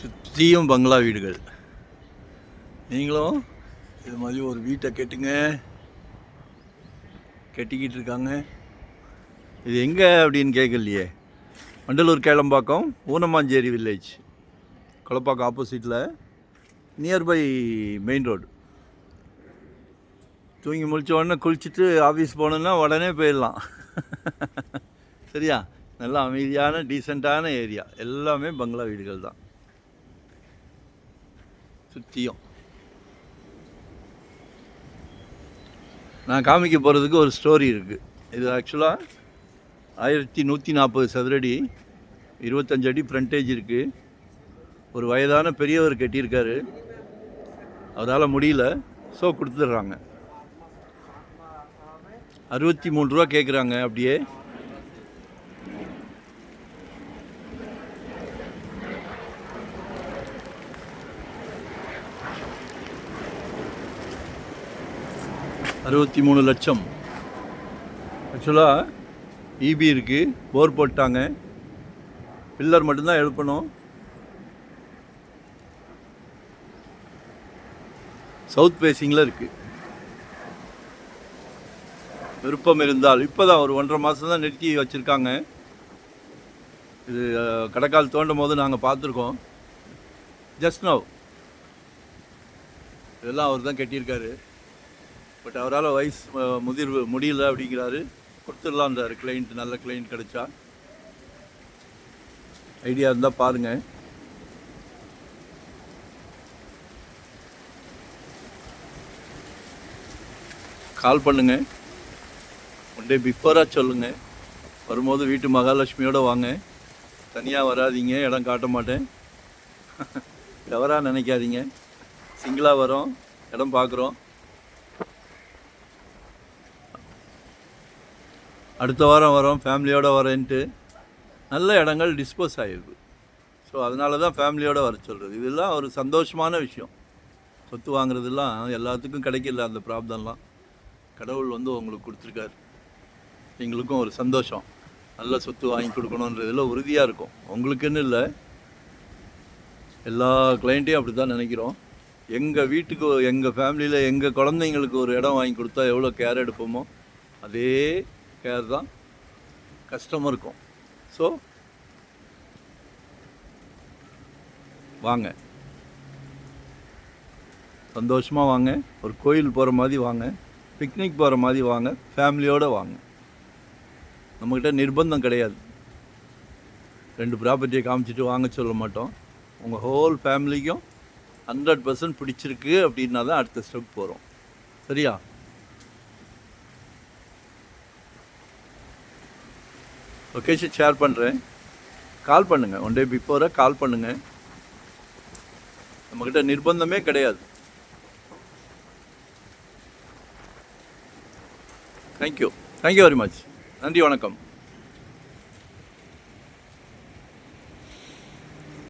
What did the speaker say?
சுற்றியும் பங்களா வீடுகள். நீங்களும் இது மாதிரி ஒரு வீட்டை கட்டிக்கிட்டு இருக்காங்க. இது எங்கே அப்படின்னு கேட்கலையே. வண்டலூர் கேளம்பாக்கம் ஊனமாஞ்சேரி வில்லேஜ், கொளப்பாக்கம் ஆப்போசிட்டில், நியர்பை மெயின் ரோடு. தூங்கி முழிச்ச உடனே குளிச்சுட்டு ஆஃபீஸ் போகணுன்னா உடனே போயிடலாம். சரியா? நல்லா அமைதியான டீசெண்டான ஏரியா. எல்லாமே பங்களா வீடுகள் தான் சுற்றியும். நான் காமிக்க போகிறதுக்கு ஒரு ஸ்டோரி இருக்குது. இது ஆக்சுவலாக 1140 சதுரடி, 25 அடி ஃப்ரண்டேஜ் இருக்குது. ஒரு வயதான பெரியவர் கட்டியிருக்காரு. அவரால் முடியல, ஸோ கொடுத்துட்றாங்க. 63 ரூபா கேட்குறாங்க. அப்படியே $63 லட்சம். ஆக்சுவலாக இபி இருக்குது, போர் போட்டாங்க, பில்லர் மட்டும்தான் எழுப்பணும். சவுத் ஃபேஸிங்கில் இருக்குது. விருப்பம் இருந்தால், இப்போ தான் ஒரு 1.5 மாதம் தான் நிறுத்தி வச்சுருக்காங்க. இது கடைக்கால் தோண்டும் போது நாங்கள் பார்த்துருக்கோம். ஜஸ்ட் நவ் இதெல்லாம் அவர் தான் கட்டியிருக்காரு. பட் அவரால் வயசு முடியல அப்படிங்கிறாரு. கொடுத்துடலான்றாரு கிளைண்ட். நல்ல கிளைண்ட் கிடைச்சா. ஐடியா இருந்தால் பாருங்கள். கால் பண்ணுங்கள். ஒன் டே பிஃபோராக சொல்லுங்கள். வரும்போது வீட்டு மகாலட்சுமியோடு வாங்க. தனியாக வராதிங்க, இடம் காட்ட மாட்டேன். தவறாக நினைக்காதீங்க. சிங்கிளாக வரோம், இடம் பார்க்குறோம். அடுத்த வாரம் வரோம், ஃபேமிலியோடு வரேன்ட்டு. நல்ல இடங்கள் டிஸ்போஸ் ஆகிருக்கு. ஸோ அதனால தான் ஃபேமிலியோடு வர சொல்கிறது. இதெல்லாம் ஒரு சந்தோஷமான விஷயம். சொத்து வாங்குறதுலாம் எல்லாத்துக்கும் கிடைக்கல. அந்த ப்ராப்ளம்லாம் கடவுள் உங்களுக்கு கொடுத்துருக்காரு. எங்களுக்கும் ஒரு சந்தோஷம். நல்ல சொத்து வாங்கி கொடுக்கணுன்றதில் உறுதியாக இருக்கும். உங்களுக்குன்னு இல்லை, எல்லா கிளைண்ட்டையும் அப்படி தான் நினைக்கிறோம். எங்கள் வீட்டுக்கு, எங்கள் ஃபேமிலியில், எங்கள் குழந்தைங்களுக்கு ஒரு இடம் வாங்கி கொடுத்தா எவ்வளோ கேர் எடுப்போமோ அதே கேர் தான் கஸ்டமருக்கும். ஸோ வாங்க, சந்தோஷமாக வாங்க. ஒரு கோயில் போகிற மாதிரி வாங்க, பிக்னிக் போகிற மாதிரி வாங்க, ஃபேமிலியோடு வாங்க. நம்மக்கிட்ட நிர்பந்தம் கிடையாது. 2 ப்ராப்பர்ட்டியை காமிச்சிட்டு வாங்க சொல்ல மாட்டோம். உங்கள் ஹோல் ஃபேமிலிக்கும் 100% பிடிச்சிருக்கு அப்படின்னா தான் அடுத்த ஸ்டெப் போகிறோம். சரியா? லொக்கேஷன் ஷேர் பண்ணுறேன். கால் பண்ணுங்கள். ஒன் டே பிஃபோராக கால் பண்ணுங்கள். நம்மக்கிட்ட நிர்பந்தமே கிடையாது. Thank you very much. நன்றி, வணக்கம்.